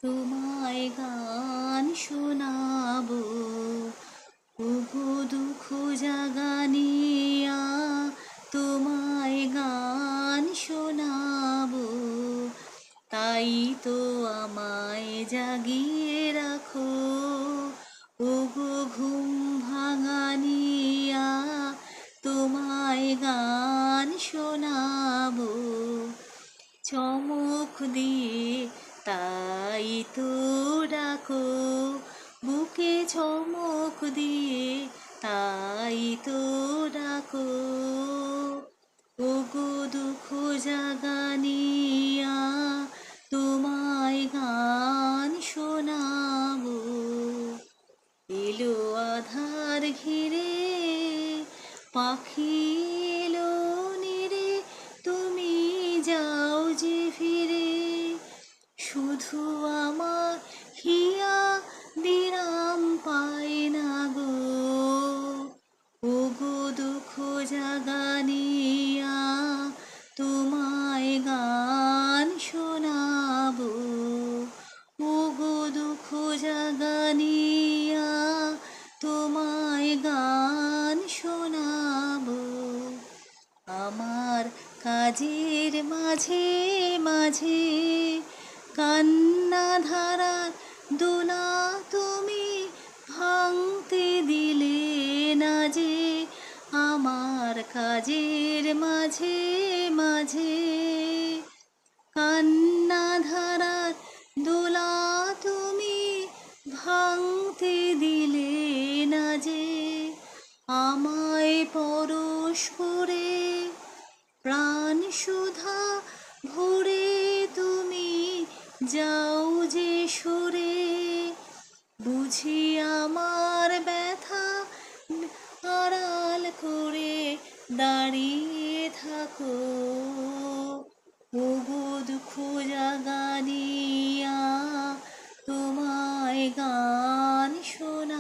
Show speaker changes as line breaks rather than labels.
তোমায় গান শোনাবো, ওগো দুঃখ জাগানিয়া তোমায় গান শোনাবো। তাই তো আমায় জাগিয়ে রাখো, ওগো ঘুম ভাঙানিয়া তোমায় গান শোনাবো। চমক দিয়ে তাই তো ডাকো, বুকে চমক দিয়ে তাই তো ডাকো, ওগো দুঃখ জাগানিয়া তোমায় গান শোনাবো। এলো আধার ঘিরে পাখি এলো নিরে, তুমি যাও যে ফিরে, শুধু আমার হিয়া দিরাম পায় না গো, ওগো দুঃখ জাগানিয়া তোমায় গান শোনাবো, ওগো দুঃখ জাগানিয়া তোমায় গান শোনাবো। আমার কাজের মাঝে মাঝে কান্না ধারার দোলা তুমি ভাঙতে দিলে না যে, আমার কাজের মাঝে মাঝে কান্না ধারার দোলা তুমি ভাঙতে দিলে না যে, আমায় পরশ করে প্রাণ সুধা ভরে তুমি যাও যে সরে, বুঝি আমার ব্যথা আড়াল করে দাঁড়িয়ে থাকো, ওগো দুঃখ জাগানিয়া তোমায় গান শোনা।